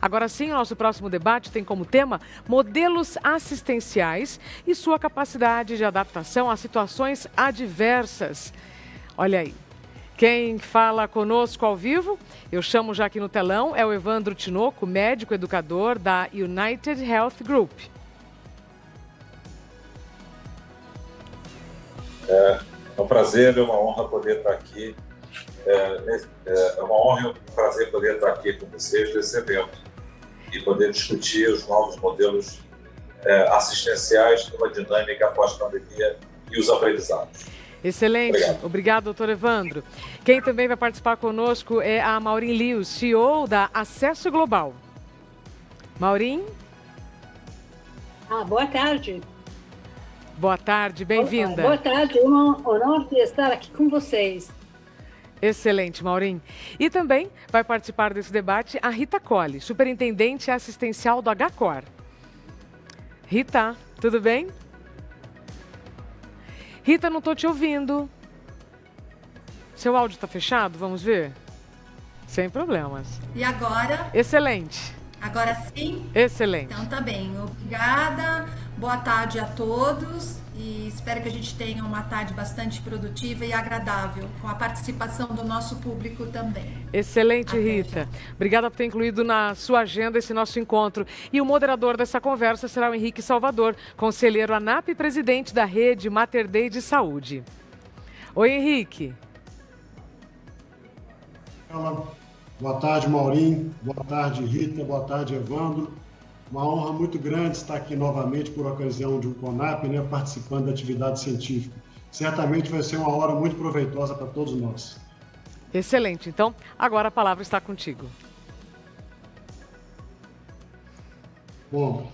Agora sim, o nosso próximo debate tem como tema modelos assistenciais e sua capacidade de adaptação a situações adversas. Olha aí. Quem fala conosco ao vivo, eu chamo já aqui no telão, é o Evandro Tinoco, médico educador da United Health Group. É um prazer, é uma honra poder estar aqui. É uma honra e um prazer poder estar aqui com vocês nesse evento e poder discutir os novos modelos assistenciais numa dinâmica pós-pandemia e os aprendizados. Excelente. Obrigado, doutor Evandro. Quem também vai participar conosco é a Maureen Lewis, CEO da Acesso Global. Maureen? Boa tarde. Boa tarde, bem-vinda. Boa tarde, é um honor de estar aqui com vocês. Excelente, Maureen. E também vai participar desse debate a Rita Colli, superintendente assistencial do HCOR. Rita, tudo bem? Rita, não estou te ouvindo. Seu áudio está fechado? Vamos ver? Sem problemas. E agora? Excelente. Agora sim? Excelente. Então tá bem. Obrigada. Boa tarde a todos. E espero que a gente tenha uma tarde bastante produtiva e agradável, com a participação do nosso público também. Excelente, Rita. Obrigada por ter incluído na sua agenda esse nosso encontro. E o moderador dessa conversa será o Henrique Salvador, conselheiro ANAP e presidente da rede Mater Dei de Saúde. Oi, Henrique. Boa tarde, Maureen. Boa tarde, Rita. Boa tarde, Evandro. Uma honra muito grande estar aqui novamente por ocasião de um CONAP, participando da atividade científica. Certamente vai ser uma hora muito proveitosa para todos nós. Excelente. Então, agora a palavra está contigo. Bom,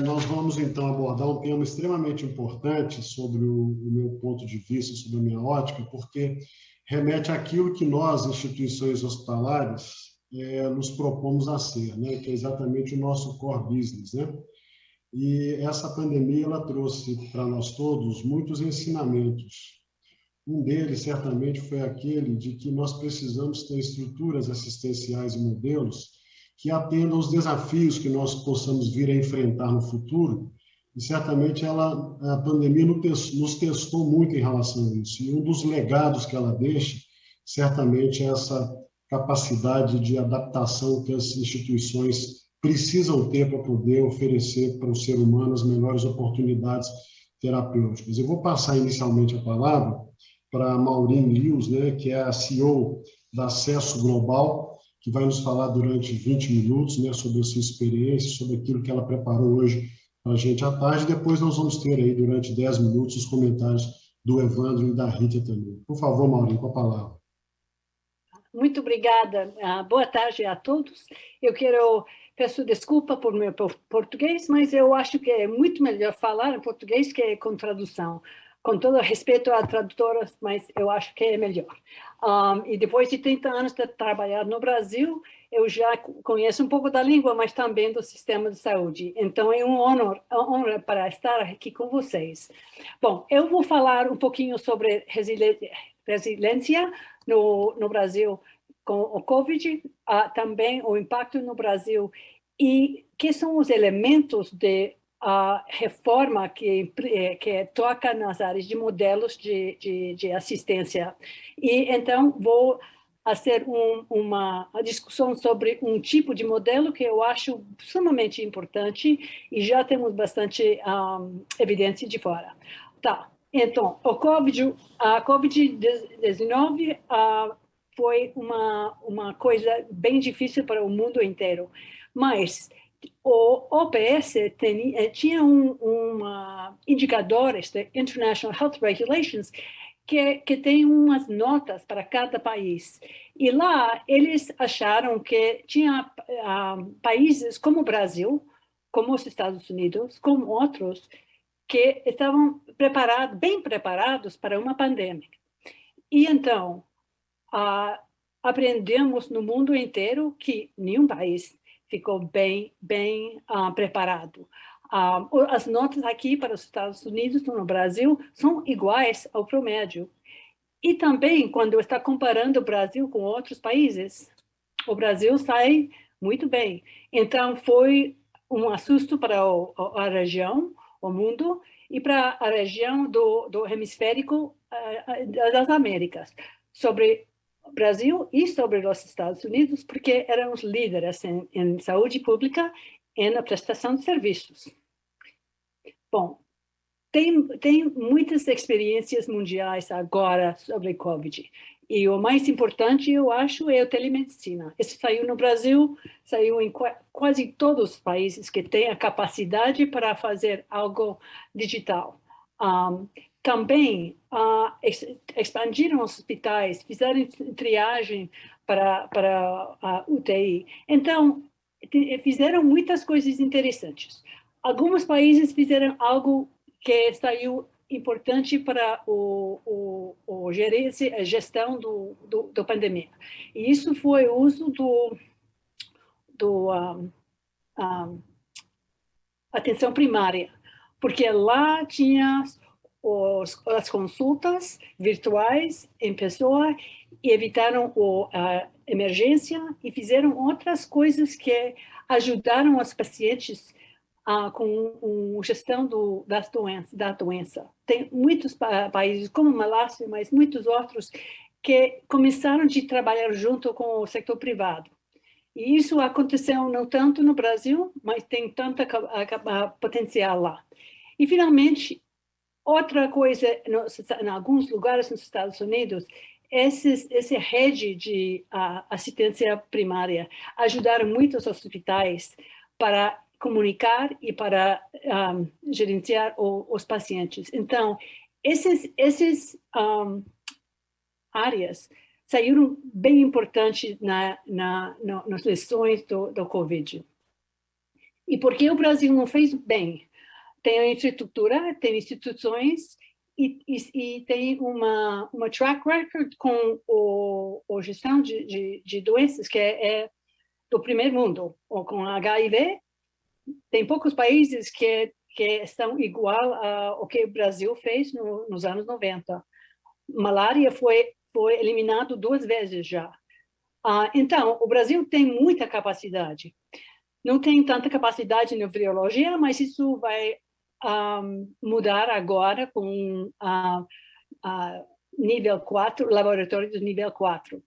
nós vamos então abordar um tema extremamente importante sobre o meu ponto de vista, sobre a minha ótica, porque remete àquilo que nós, instituições hospitalares, nos propomos a ser, que é exatamente o nosso core business, E essa pandemia ela trouxe para nós todos muitos ensinamentos. Um deles, certamente, foi aquele de que nós precisamos ter estruturas assistenciais e modelos que atendam aos desafios que nós possamos vir a enfrentar no futuro. E certamente a pandemia nos testou muito em relação a isso. E um dos legados que ela deixa, certamente, é essa capacidade de adaptação que as instituições precisam ter para poder oferecer para o ser humano as melhores oportunidades terapêuticas. Eu vou passar inicialmente a palavra para a Maureen Lewis, que é a CEO da Acesso Global, que vai nos falar durante 20 minutos sobre a sua experiência, sobre aquilo que ela preparou hoje para a gente à tarde. Depois nós vamos ter aí, durante 10 minutos, os comentários do Evandro e da Rita também. Por favor, Maureen, com a palavra. Muito obrigada. Boa tarde a todos. Peço desculpa por meu português, mas eu acho que é muito melhor falar em português que com tradução. Com todo respeito à tradutora, mas eu acho que é melhor. E depois de 30 anos de trabalhar no Brasil, eu já conheço um pouco da língua, mas também do sistema de saúde. Então, é uma honra para estar aqui com vocês. Bom, eu vou falar um pouquinho sobre resiliência no Brasil com o COVID, também o impacto no Brasil e que são os elementos de reforma que toca nas áreas de modelos de assistência. E então vou fazer uma discussão sobre um tipo de modelo que eu acho sumamente importante e já temos bastante evidência de fora. Tá. Então, a COVID-19 foi uma coisa bem difícil para o mundo inteiro, mas o OPS tinha indicadores de International Health Regulations que tem umas notas para cada país. E lá eles acharam que tinha países como o Brasil, como os Estados Unidos, como outros, que estavam bem preparados para uma pandemia. E então, aprendemos no mundo inteiro que nenhum país ficou bem preparado. As notas aqui para os Estados Unidos e no Brasil são iguais ao promédio. E também, quando está comparando o Brasil com outros países, o Brasil sai Muito bem. Então, foi um assusto para a região, o mundo, e para a região do hemisférico das Américas, sobre o Brasil e sobre os Estados Unidos, porque eram os líderes em saúde pública e na prestação de serviços. Bom, tem muitas experiências mundiais agora sobre COVID. E o mais importante, eu acho, é a telemedicina. Isso saiu no Brasil, saiu em quase todos os países que têm a capacidade para fazer algo digital. Também expandiram os hospitais, fizeram triagem para a UTI. Então, fizeram muitas coisas interessantes. Alguns países fizeram algo que saiu importante para a gestão da pandemia. E isso foi o uso atenção primária, porque lá tinha as consultas virtuais em pessoa e evitaram a emergência e fizeram outras coisas que ajudaram os pacientes com a gestão da doença. Tem muitos países, como Malásia, mas muitos outros, que começaram a trabalhar junto com o setor privado. E isso aconteceu não tanto no Brasil, mas tem tanto potencial lá. E, finalmente, outra coisa, em alguns lugares nos Estados Unidos, essa rede de assistência primária ajudaram muito os hospitais para comunicar e para gerenciar os pacientes. Então, essas áreas saíram bem importantes nas lições do COVID. E por que o Brasil não fez bem? Tem a infraestrutura, tem instituições e tem uma track record com a gestão de doenças que é do primeiro mundo, ou com HIV. Tem poucos países que são igual ao que o Brasil fez nos anos 90. Malária foi eliminado 2 vezes já. Então, o Brasil tem muita capacidade. Não tem tanta capacidade na virologia, mas isso vai mudar agora com nível 4, laboratório de nível 4.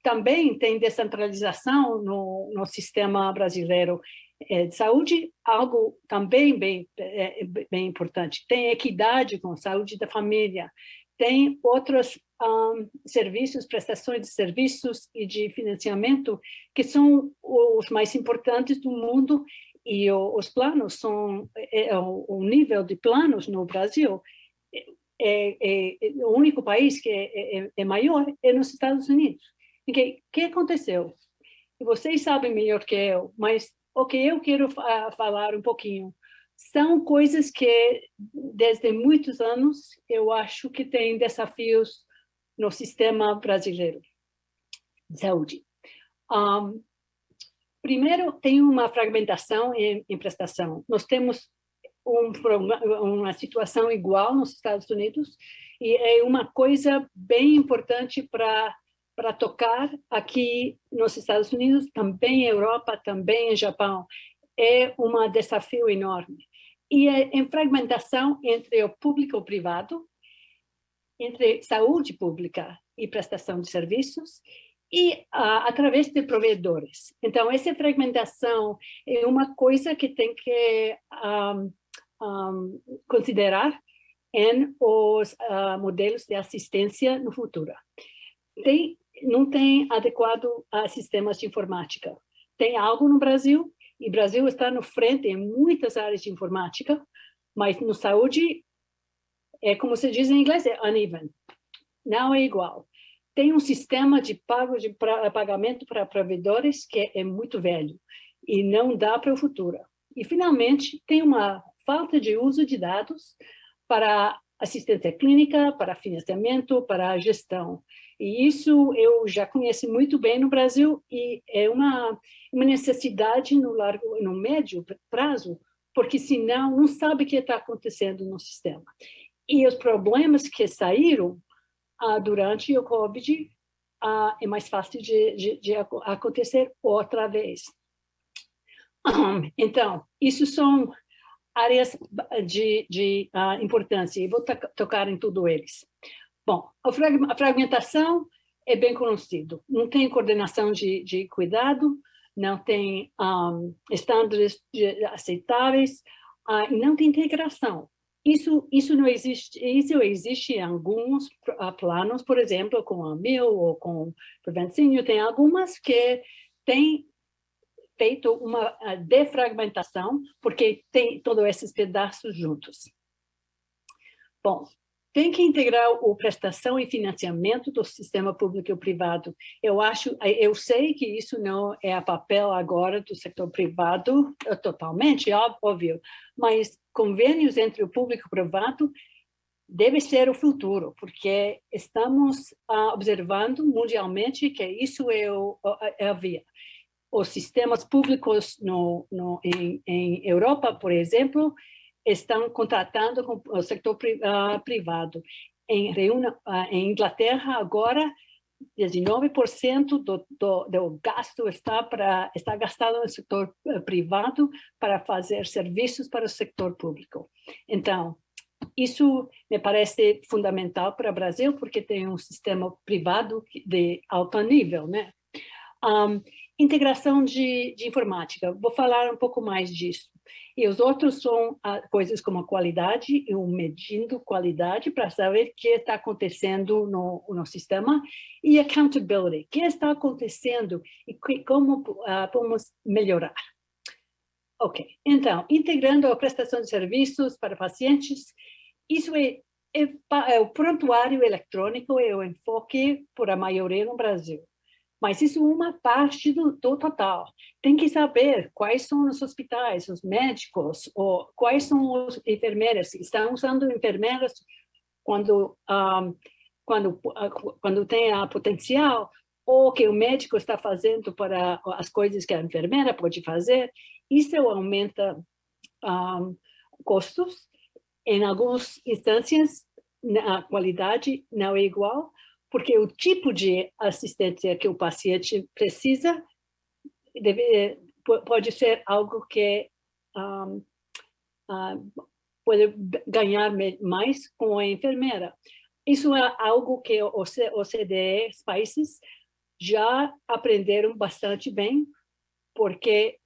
Também tem descentralização no sistema brasileiro de saúde, algo também bem importante. Tem equidade com a saúde da família, tem outros serviços, prestações de serviços e de financiamento que são os mais importantes do mundo, e os planos são, o nível de planos no Brasil o único país que é maior é nos Estados Unidos. O que aconteceu? Vocês sabem melhor que eu, mas o que eu quero falar um pouquinho são coisas que, desde muitos anos, eu acho que tem desafios no sistema brasileiro de saúde. Primeiro, tem uma fragmentação em prestação. Nós temos uma situação igual nos Estados Unidos, e é uma coisa bem importante para tocar aqui nos Estados Unidos, também em Europa, também em Japão. É um desafio enorme. E em fragmentação entre o público e o privado, entre saúde pública e prestação de serviços, e através de provedores. Então, essa fragmentação é uma coisa que tem que considerar em os modelos de assistência no futuro. Não tem adequado a sistemas de informática. Tem algo no Brasil, e o Brasil está no frente em muitas áreas de informática, mas no saúde, como se diz em inglês, é uneven. Não é igual. Tem um sistema de pagamento para provedores que é muito velho e não dá para o futuro. E, finalmente, tem uma falta de uso de dados para assistência clínica, para financiamento, para gestão. E isso eu já conheço muito bem no Brasil, e é uma necessidade no médio prazo, porque senão não sabe o que está acontecendo no sistema. E os problemas que saíram durante o COVID é mais fácil de acontecer outra vez. Então, isso são áreas de importância, e vou tocar em tudo eles. Bom, a fragmentação é bem conhecido. Não tem coordenação de cuidado, não tem estándares aceitáveis, e não tem integração. Isso não existe. Isso existe em alguns planos, por exemplo, com a MIL ou com o Prevencinho, tem algumas que têm feito uma defragmentação, porque tem todos esses pedaços juntos. Bom, tem que integrar a prestação e financiamento do sistema público e privado. Eu sei que isso não é a papel agora do setor privado, totalmente, óbvio, mas convênios entre o público e o privado deve ser o futuro, porque estamos observando mundialmente que isso é a via. Os sistemas públicos em Europa, por exemplo, estão contratando com o setor privado. Em Inglaterra, agora, 19% do gasto está gastado no setor privado para fazer serviços para o setor público. Então, isso me parece fundamental para o Brasil, porque tem um sistema privado de alto nível, né? Integração de informática, vou falar um pouco mais disso. E os outros são coisas como a qualidade, eu medindo qualidade para saber o que está acontecendo no sistema, e accountability, o que está acontecendo e como vamos melhorar. Ok, então, integrando a prestação de serviços para pacientes, isso é o prontuário eletrônico, é o enfoque por a maioria no Brasil. Mas isso é uma parte do total. Tem que saber quais são os hospitais, os médicos, ou quais são os enfermeiros. Estão usando enfermeiras quando tem a potencial, ou que o médico está fazendo para as coisas que a enfermeira pode fazer. Isso aumenta custos. Em algumas instâncias, a qualidade não é igual, porque o tipo de assistência que o paciente precisa pode ser algo que pode ganhar mais com a enfermeira. Isso é algo que os OCDE, os países, já aprenderam bastante bem, porque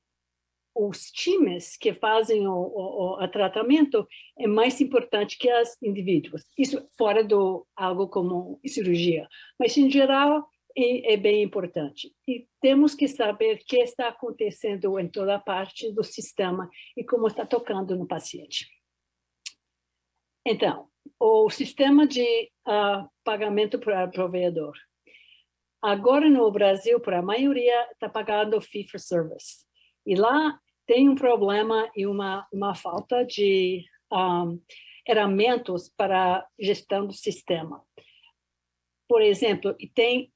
os times que fazem o tratamento é mais importante que os indivíduos. Isso fora do algo como cirurgia. Mas, em geral, é bem importante. E temos que saber o que está acontecendo em toda parte do sistema e como está tocando no paciente. Então, o sistema de pagamento para provedor. Agora, no Brasil, para a maioria, está pagando fee-for-service. E lá tem um problema e uma falta de ferramentas para gestão do sistema. Por exemplo, tem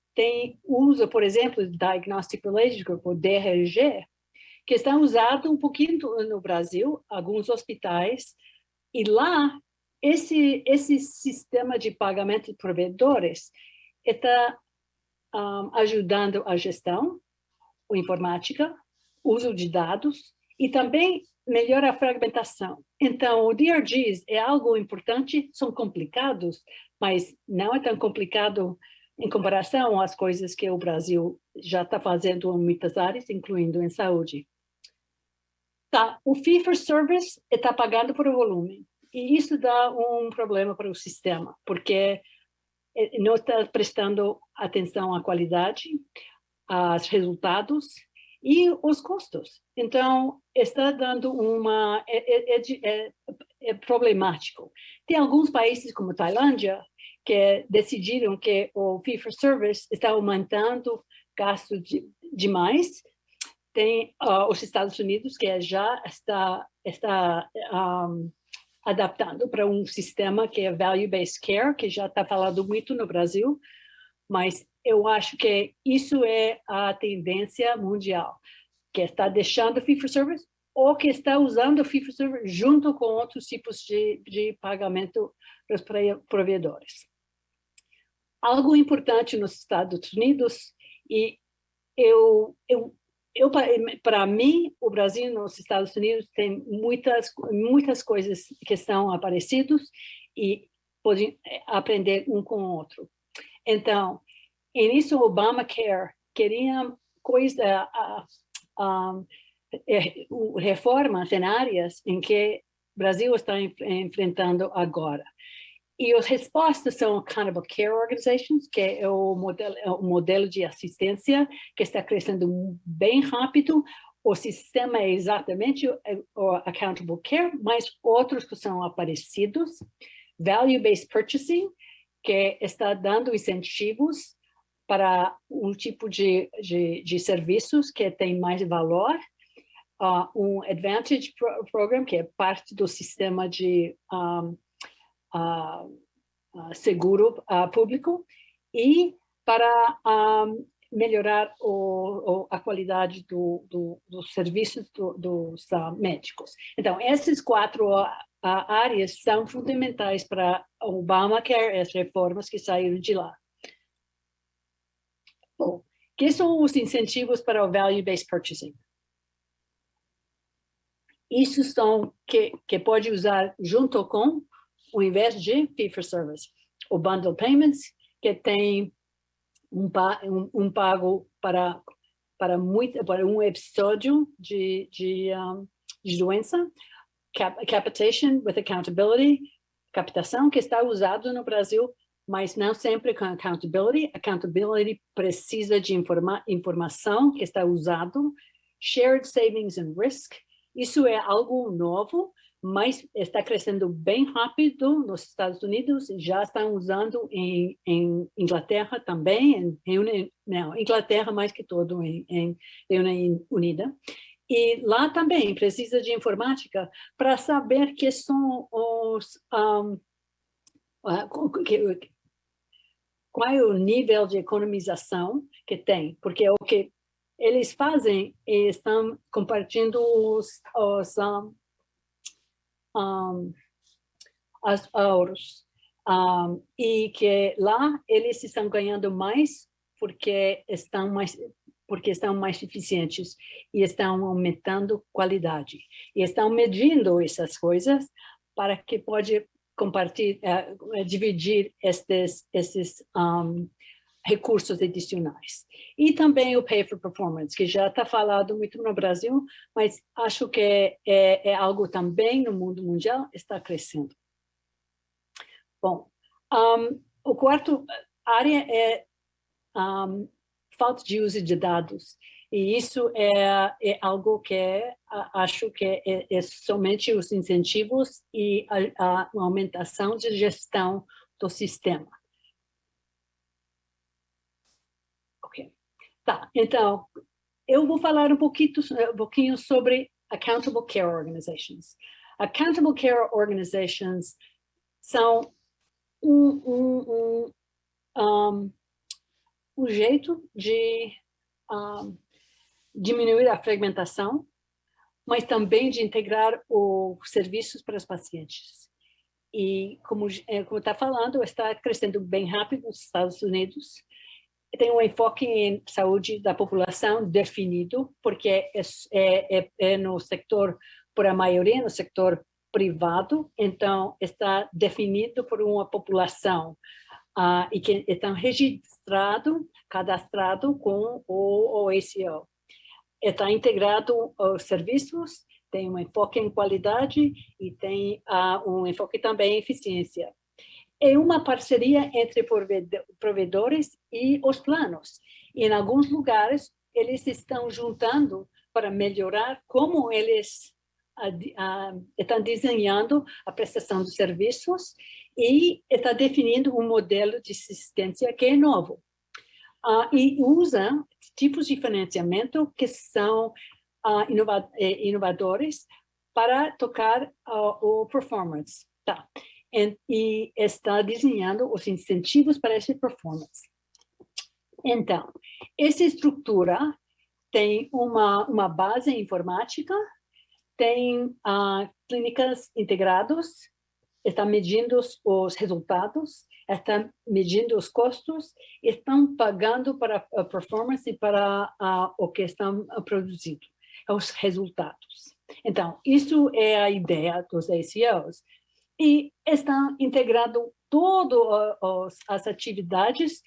uso, por exemplo, do Diagnostic Relations Group, o DRG, que está usado um pouquinho no Brasil, alguns hospitais, e lá esse sistema de pagamento de provedores está ajudando a gestão, a informática, uso de dados, e também melhora a fragmentação. Então, o DRGs é algo importante, são complicados, mas não é tão complicado em comparação às coisas que o Brasil já está fazendo em muitas áreas, incluindo em saúde. Tá, o fee-for-service está pagando por volume, e isso dá um problema para o sistema, porque não está prestando atenção à qualidade, aos resultados, e os custos. Então, está dando é problemático. Tem alguns países, como Tailândia, que decidiram que o fee-for-service está aumentando gasto demais. Tem os Estados Unidos, que já está adaptando para um sistema que é value-based care, que já está falando muito no Brasil, mas eu acho que isso é a tendência mundial, que está deixando o fee-for-service ou que está usando o fee-for-service junto com outros tipos de pagamento para os provedores. algo importante nos Estados Unidos, e para mim, o Brasil e os Estados Unidos tem muitas coisas que são parecidas e podem aprender um com o outro. Então, início o Obamacare queria reformas em áreas em que o Brasil está enfrentando agora. E as respostas são Accountable Care Organizations, que é o modelo de assistência que está crescendo bem rápido. O sistema é exatamente o Accountable Care, mas outros que são parecidos. Value-Based Purchasing, que está dando incentivos para um tipo de serviços que tem mais valor. Um Advantage Program, que é parte do sistema de seguro público, e para melhorar a qualidade dos serviços dos médicos. Então, essas 4 áreas são fundamentais para o Obamacare, as reformas que saíram de lá. Bom, que são os incentivos para o Value-Based Purchasing? Isso são que pode usar junto com, ao invés de fee-for-service. O Bundle Payments, que tem um pago para um episódio de doença. Capitation with accountability, captação, que está usado no Brasil, mas não sempre com accountability. Accountability precisa de informação que está usado. Shared savings and risk, isso é algo novo, mas está crescendo bem rápido nos Estados Unidos, já estão usando em Inglaterra também, Inglaterra mais que todo em Reino Unido. E lá também precisa de informática para saber que são qual é o nível de economização que tem, porque o que eles fazem é estão compartilhando os euros, e que lá eles estão ganhando mais porque estão mais eficientes e estão aumentando qualidade. E estão medindo essas coisas para que pode dividir esses recursos adicionais. E também o Pay for Performance, que já está falado muito no Brasil, mas acho que é algo também no mundo mundial, está crescendo. Bom, o quarto área é falta de uso de dados. E isso é algo que acho que é somente os incentivos e a aumentação de gestão do sistema. Ok. Tá, então, eu vou falar um pouquinho sobre Accountable Care Organizations. Accountable Care Organizations são um jeito de diminuir a fragmentação, mas também de integrar os serviços para os pacientes. E, como está falando, está crescendo bem rápido nos Estados Unidos. Tem um enfoque em saúde da população definido, porque é no setor, por a maioria, no setor privado, então está definido por uma população e que estão cadastrado com o ACO. Está integrado aos serviços, tem um enfoque em qualidade e tem um enfoque também em eficiência. É uma parceria entre provedores e os planos. E, em alguns lugares, eles estão juntando para melhorar como eles estão desenhando a prestação de serviços e está definindo um modelo de assistência que é novo. E usa tipos de financiamento que são inovadores para tocar o performance. Tá. E está desenhando os incentivos para essa performance. Então, essa estrutura tem uma base informática, tem clínicas integradas, está medindo os resultados, estão medindo os custos e estão pagando para a performance e para o que estão produzindo, os resultados. Então, isso é a ideia dos ACOs. E estão integrando todas as atividades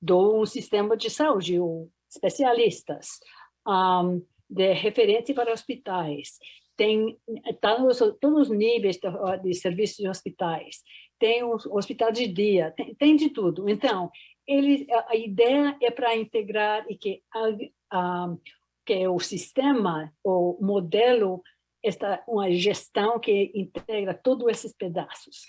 do sistema de saúde, especialistas, de referência para hospitais, tem todos os níveis de serviços de hospitais, tem o hospital de dia, tem de tudo. Então, a ideia é para integrar e que o sistema, o modelo, uma gestão que integra todos esses pedaços.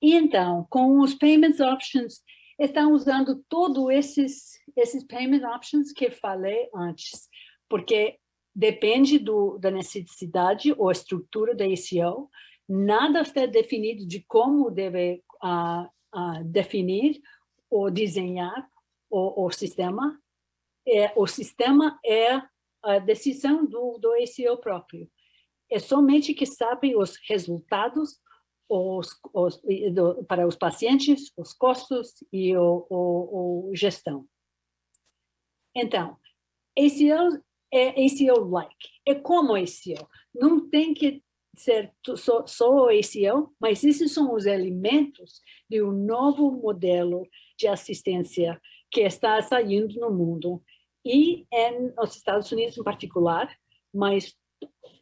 E então, com os Payment Options, estão usando todos esses Payment Options que falei antes, porque depende da necessidade ou estrutura da ACO, nada está definido de como deve definir ou desenhar o sistema. O sistema é a decisão do ACO próprio. É somente que sabe os resultados para os pacientes, os custos e a gestão. Então, ACO é ACO-like, é como ACO. Não tem que ser só ACO, mas esses são os elementos de um novo modelo de assistência que está saindo no mundo. E nos Estados Unidos em particular, mas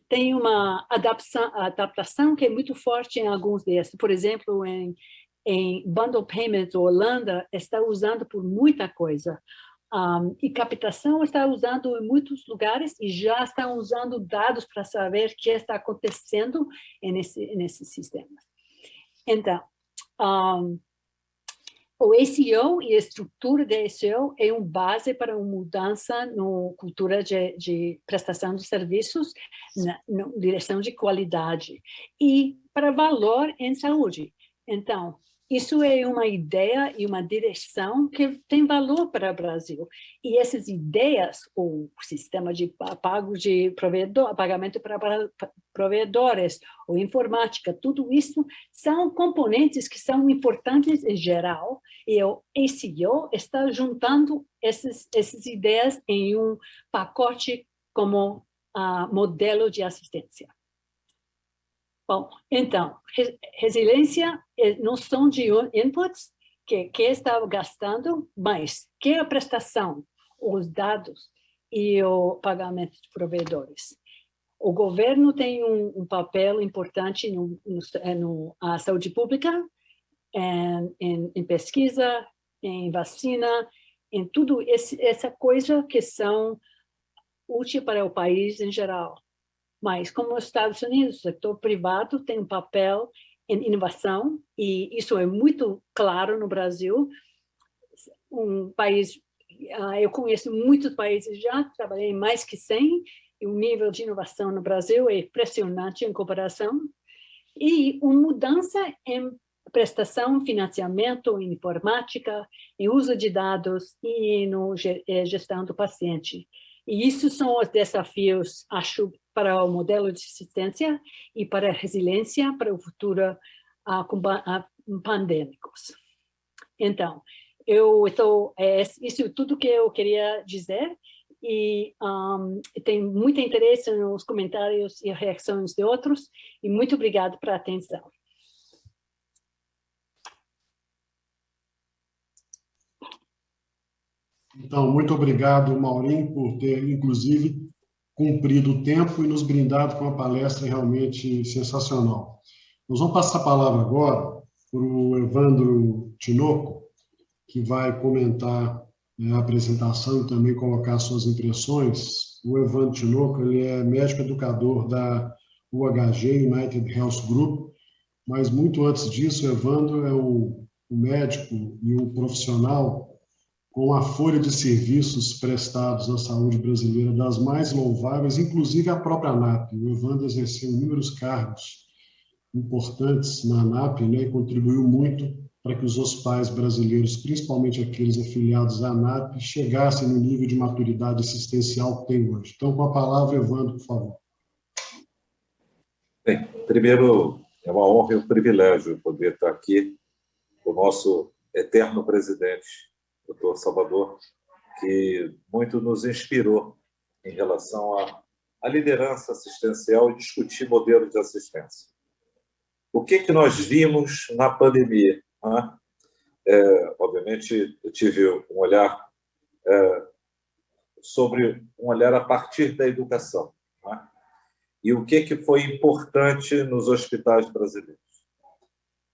tem uma adaptação que é muito forte em alguns desses. Por exemplo, em Bundle Payments, Holanda está usando por muita coisa. E captação está usando em muitos lugares e já estão usando dados para saber o que está acontecendo nesses sistemas. Então, o ACO e a estrutura da ACO é uma base para uma mudança na cultura de prestação de serviços, na direção de qualidade e para valor em saúde. Então, isso é uma ideia e uma direção que tem valor para o Brasil. E essas ideias, o sistema de pagamento para provedores, ou informática, tudo isso são componentes que são importantes em geral. E o ACO está juntando essas ideias em um pacote como modelo de assistência. Bom, então, resiliência não são de inputs que está gastando, mas que a prestação, os dados e o pagamento de provedores. O governo tem um papel importante na saúde pública, em pesquisa, em vacina, em tudo essa coisa que são úteis para o país em geral. Mas, como os Estados Unidos, o setor privado tem um papel em inovação, e isso é muito claro no Brasil. Um país, eu conheço muitos países já, trabalhei em mais que 100, e o nível de inovação no Brasil é impressionante em comparação. E uma mudança em prestação, financiamento, em informática, em uso de dados e na gestão do paciente. E isso são os desafios, acho, para o modelo de assistência e para a resiliência para o futuro pandêmicos. Então, isso é tudo que eu queria dizer, e tenho muito interesse nos comentários e reações de outros, e muito obrigado pela atenção. Então, muito obrigado, Maureen, por ter, inclusive, cumprido o tempo e nos brindado com uma palestra realmente sensacional. Nós vamos passar a palavra agora para o Evandro Tinoco, que vai comentar a apresentação e também colocar suas impressões. O Evandro Tinoco, ele é médico educador da UHG, United Health Group, mas muito antes disso, o Evandro é um médico e um profissional com a folha de serviços prestados à saúde brasileira das mais louváveis, inclusive a própria ANAP. O Evandro exerceu inúmeros cargos importantes na ANAP, né, e contribuiu muito para que os hospitais brasileiros, principalmente aqueles afiliados à ANAP, chegassem no nível de maturidade assistencial que tem hoje. Então, com a palavra, Evandro, por favor. Bem, primeiro, é uma honra e um privilégio poder estar aqui o nosso eterno presidente, doutor Salvador, que muito nos inspirou em relação à liderança assistencial e discutir modelos de assistência. O que nós vimos na pandemia? Né? Obviamente, eu tive um olhar a partir da educação. Né? E o que foi importante nos hospitais brasileiros?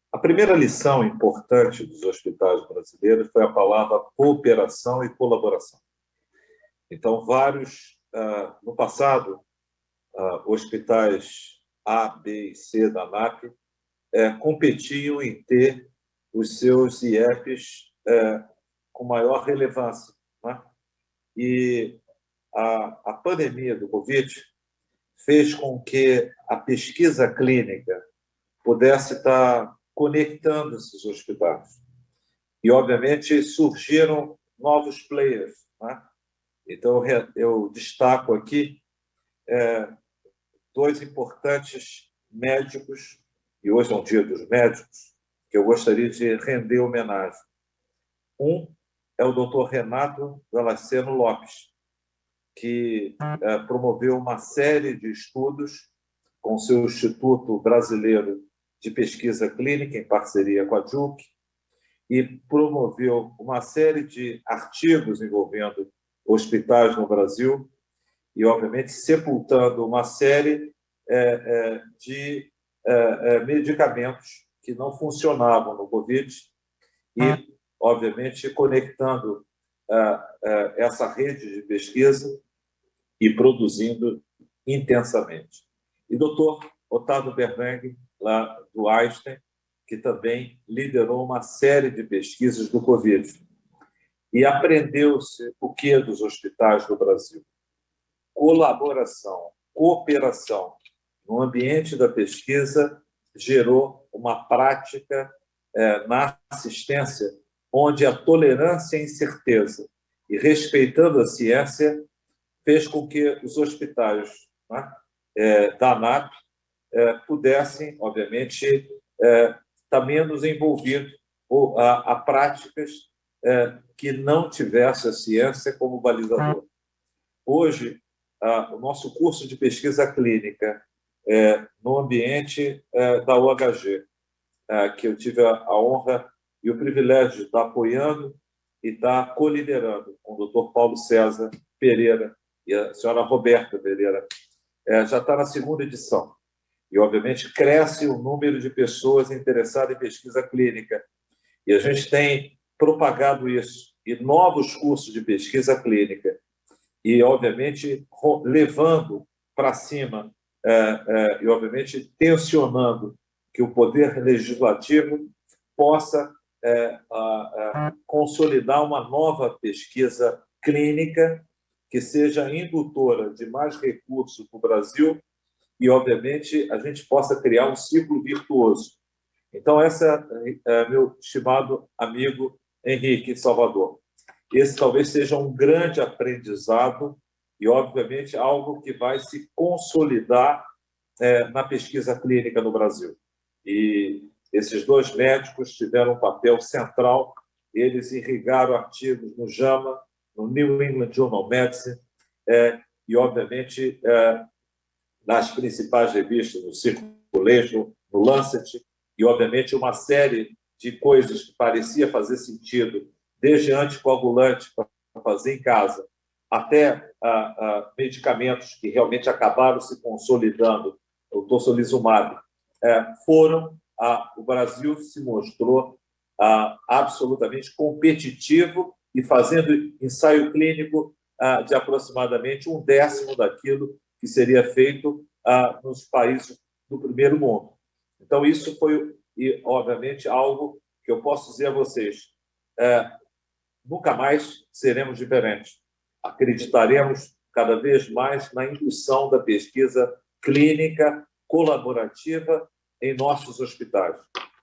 A primeira lição importante dos hospitais brasileiros foi a palavra cooperação e colaboração. Então, no passado, hospitais A, B e C da ANAP competiam em ter os seus IEPs com maior relevância. Né? E a pandemia do Covid fez com que a pesquisa clínica pudesse estar conectando esses hospitais. E, obviamente, surgiram novos players. Né? Então, eu destaco aqui dois importantes médicos, e hoje é um dia dos médicos, que eu gostaria de render homenagem. Um é o Dr. Renato Damasceno Lopes, que promoveu uma série de estudos com o seu Instituto Brasileiro de Pesquisa Clínica, em parceria com a JUC, e promoveu uma série de artigos envolvendo hospitais no Brasil e, obviamente, sepultando uma série de medicamentos que não funcionavam no Covid e, obviamente, conectando essa rede de pesquisa e produzindo intensamente. E doutor Otávio Bernang, lá do Einstein, que também liderou uma série de pesquisas do Covid. E aprendeu-se o que dos hospitais do Brasil? Colaboração, cooperação. No ambiente da pesquisa, gerou uma prática na assistência onde a tolerância à incerteza e respeitando a ciência fez com que os hospitais, né, da ANAP pudessem, obviamente, estar menos envolvidos a práticas que não tivessem a ciência como balizador. Hoje, o nosso curso de pesquisa clínica no ambiente da UHG, que eu tive a honra e o privilégio de estar apoiando e estar coliderando com o Dr. Paulo César Pereira e a senhora Roberta Pereira, já está na segunda edição. E, obviamente, cresce o número de pessoas interessadas em pesquisa clínica. E a gente tem propagado isso. E novos cursos de pesquisa clínica. E, obviamente, levando para cima e, obviamente, tensionando que o poder legislativo possa consolidar uma nova pesquisa clínica que seja indutora de mais recursos para o Brasil e, obviamente, a gente possa criar um ciclo virtuoso. Então, essa é meu estimado amigo Henrique Salvador. Esse talvez seja um grande aprendizado e, obviamente, algo que vai se consolidar na pesquisa clínica no Brasil. E esses dois médicos tiveram um papel central. Eles irrigaram artigos no JAMA, no New England Journal of Medicine, e, obviamente, nas principais revistas, no Circulation, no Lancet, e, obviamente, uma série de coisas que parecia fazer sentido, desde anticoagulante para fazer em casa, até medicamentos que realmente acabaram se consolidando, o tocilizumab, o Brasil se mostrou absolutamente competitivo e fazendo ensaio clínico de aproximadamente 1/10 daquilo que seria feito nos países do primeiro mundo. Então, isso foi, obviamente, algo que eu posso dizer a vocês. Nunca mais seremos diferentes. Acreditaremos cada vez mais na indução da pesquisa clínica colaborativa em nossos hospitais.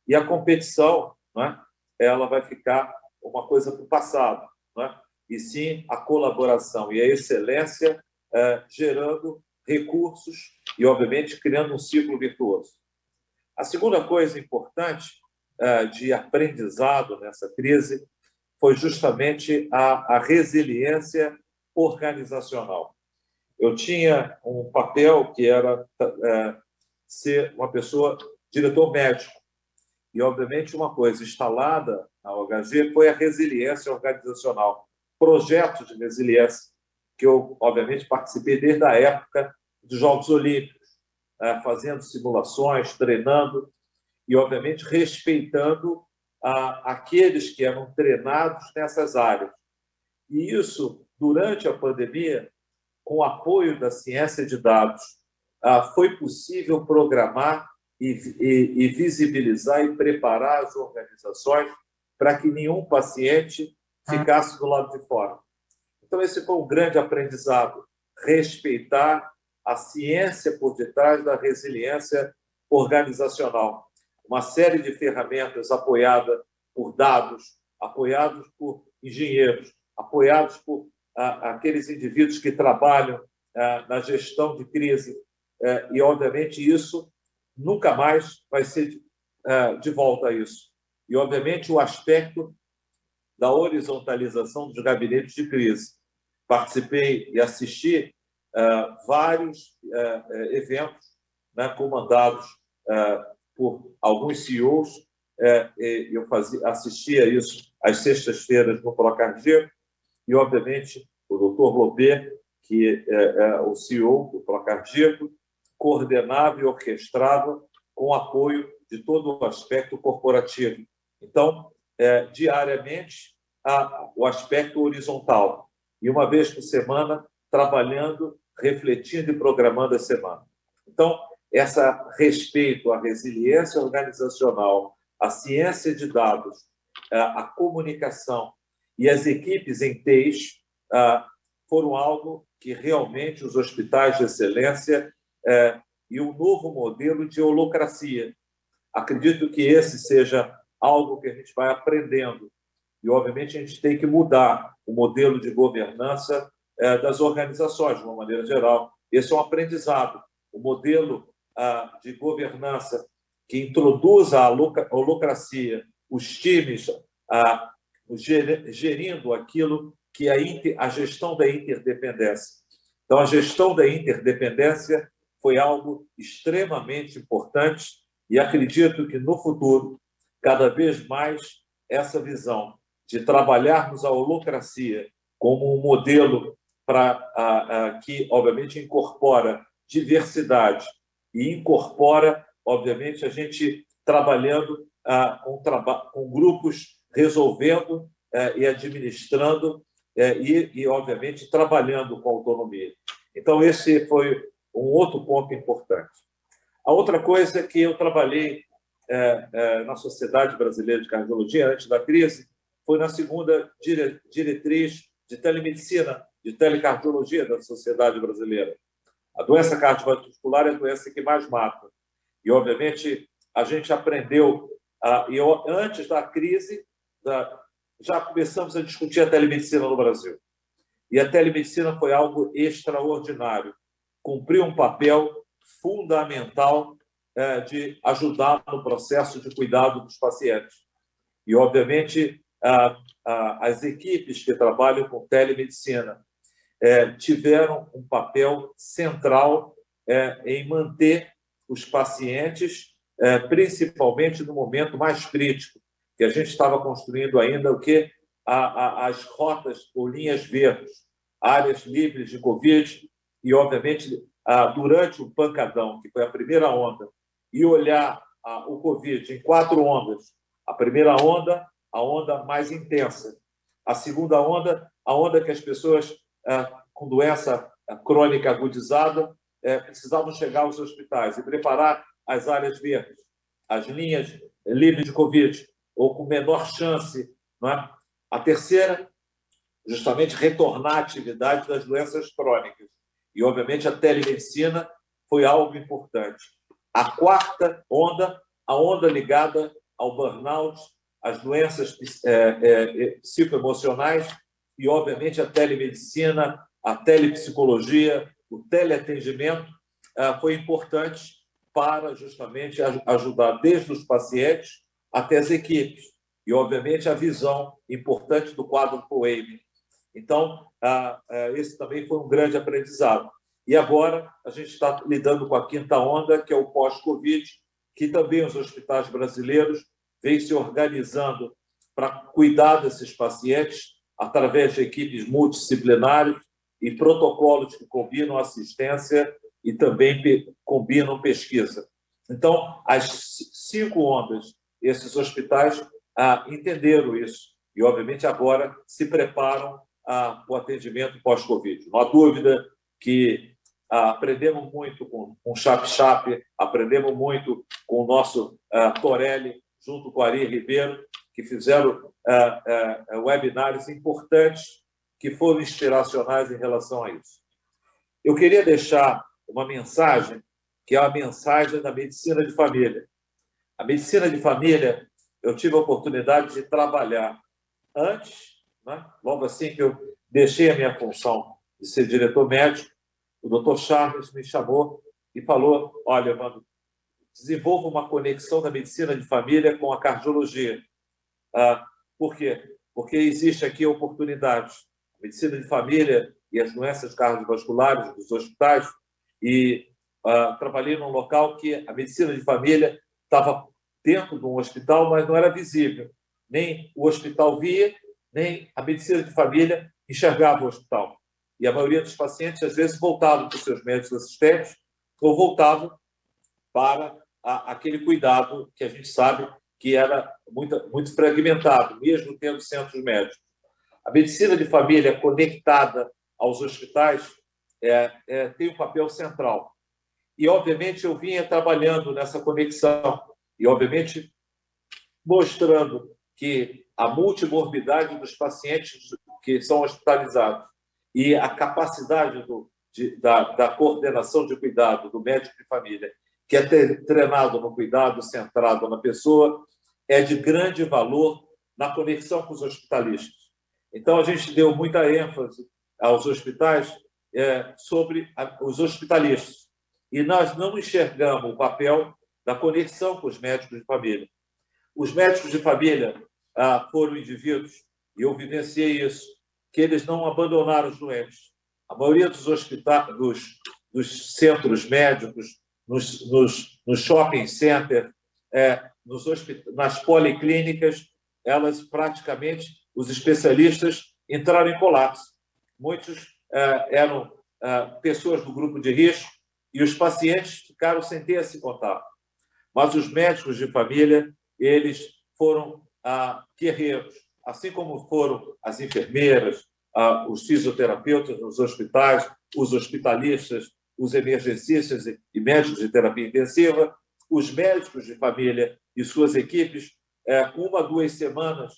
E a competição, né, ela vai ficar uma coisa para o passado, né? E sim a colaboração e a excelência gerando recursos e, obviamente, criando um ciclo virtuoso. A segunda coisa importante de aprendizado nessa crise foi justamente a resiliência organizacional. Eu tinha um papel que era ser uma pessoa, diretor médico. E, obviamente, uma coisa instalada na OHG foi a resiliência organizacional, projetos de resiliência, que eu, obviamente, participei desde a época dos Jogos Olímpicos, fazendo simulações, treinando e, obviamente, respeitando aqueles que eram treinados nessas áreas. E isso, durante a pandemia, com o apoio da ciência de dados, foi possível programar e visibilizar e preparar as organizações para que nenhum paciente ficasse do lado de fora. Então, esse foi um grande aprendizado, respeitar a ciência por detrás da resiliência organizacional. Uma série de ferramentas apoiadas por dados, apoiados por engenheiros, apoiados por aqueles indivíduos que trabalham na gestão de crise. E, obviamente, isso nunca mais vai ser de volta a isso. E, obviamente, o aspecto da horizontalização dos gabinetes de crise. Participei e assisti vários eventos, né, comandados por alguns CEOs. Eu assistia isso às sextas-feiras no Procardíaco e, obviamente, o Dr. Lopé, que é o CEO do Procardíaco, coordenava e orquestrava com o apoio de todo o aspecto corporativo. Então, diariamente, o aspecto horizontal. E uma vez por semana, trabalhando, refletindo e programando a semana. Então, esse respeito à resiliência organizacional, à ciência de dados, à comunicação e as equipes em TEIs foram algo que realmente os hospitais de excelência e um novo modelo de holocracia. Acredito que esse seja algo que a gente vai aprendendo. E, obviamente, a gente tem que mudar o modelo de governança das organizações, de uma maneira geral. Esse é um aprendizado. O modelo de governança que introduz a holocracia, os times gerindo aquilo que é a gestão da interdependência. Então, a gestão da interdependência foi algo extremamente importante e acredito que, no futuro, cada vez mais essa visão de trabalharmos a holocracia como um modelo que, obviamente, incorpora diversidade e incorpora, obviamente, a gente trabalhando com grupos, resolvendo e administrando e, obviamente, trabalhando com autonomia. Então, esse foi um outro ponto importante. A outra coisa é que eu trabalhei na Sociedade Brasileira de Cardiologia, antes da crise, foi na segunda diretriz de telemedicina, de telecardiologia da Sociedade Brasileira. A doença cardiovascular é a doença que mais mata. E, obviamente, a gente aprendeu, antes da crise, já começamos a discutir a telemedicina no Brasil. E a telemedicina foi algo extraordinário. Cumpriu um papel fundamental de ajudar no processo de cuidado dos pacientes. E, obviamente, as equipes que trabalham com telemedicina tiveram um papel central em manter os pacientes, principalmente no momento mais crítico, que a gente estava construindo ainda as rotas ou linhas verdes, áreas livres de Covid, e, obviamente, durante o pancadão, que foi a primeira onda, e olhar o Covid em 4 ondas. A primeira onda, a onda mais intensa. A segunda onda, a onda que as pessoas com doença crônica agudizada precisavam chegar aos hospitais e preparar as áreas verdes, as linhas livres de Covid, ou com menor chance. Não é? A terceira, justamente, retornar à atividade das doenças crônicas. E, obviamente, a telemedicina foi algo importante. A quarta onda, a onda ligada ao burnout, às doenças psicoemocionais e, obviamente, a telemedicina, a telepsicologia, o teleatendimento foi importante para, justamente, ajudar desde os pacientes até as equipes. E, obviamente, a visão importante do quadro POEM. Então, esse também foi um grande aprendizado. E agora a gente está lidando com a quinta onda, que é o pós-Covid, que também os hospitais brasileiros vêm se organizando para cuidar desses pacientes através de equipes multidisciplinares e protocolos que combinam assistência e também combinam pesquisa. Então, as 5 ondas, esses hospitais entenderam isso e, obviamente, agora se preparam para o atendimento pós-Covid. Não há dúvida que aprendemos muito com o Chap, aprendemos muito com o nosso Torelli, junto com o Ari Ribeiro, que fizeram webinários importantes que foram inspiracionais em relação a isso. Eu queria deixar uma mensagem, que é a mensagem da medicina de família. A medicina de família, eu tive a oportunidade de trabalhar antes, né? Logo assim que eu deixei a minha função de ser diretor médico, o Dr. Charles me chamou e falou: olha, mano, desenvolva uma conexão da medicina de família com a cardiologia. Por quê? Porque existe aqui oportunidades. A medicina de família e as doenças cardiovasculares dos hospitais, e trabalhei num local que a medicina de família estava dentro de um hospital, mas não era visível. Nem o hospital via, nem a medicina de família enxergava o hospital. E a maioria dos pacientes, às vezes, voltavam para os seus médicos assistentes ou voltavam para aquele cuidado que a gente sabe que era muito fragmentado, mesmo tendo centros médicos. A medicina de família conectada aos hospitais tem um papel central. E, obviamente, eu vinha trabalhando nessa conexão e, obviamente, mostrando que a multimorbidade dos pacientes que são hospitalizados e a capacidade da coordenação de cuidado do médico de família, que é treinado no cuidado centrado na pessoa, é de grande valor na conexão com os hospitalistas. Então, a gente deu muita ênfase aos hospitais sobre os hospitalistas. E nós não enxergamos o papel da conexão com os médicos de família. Os médicos de família foram indivíduos, e eu vivenciei isso, que eles não abandonaram os doentes. A maioria dos hospitais, dos centros médicos, nos shopping centers, nas policlínicas, elas praticamente, os especialistas entraram em colapso. Muitos eram pessoas do grupo de risco e os pacientes ficaram sem ter esse contato. Mas os médicos de família, eles foram guerreiros, assim como foram as enfermeiras, os fisioterapeutas nos hospitais, os hospitalistas, os emergencistas e médicos de terapia intensiva, os médicos de família e suas equipes, 1 a 2 semanas,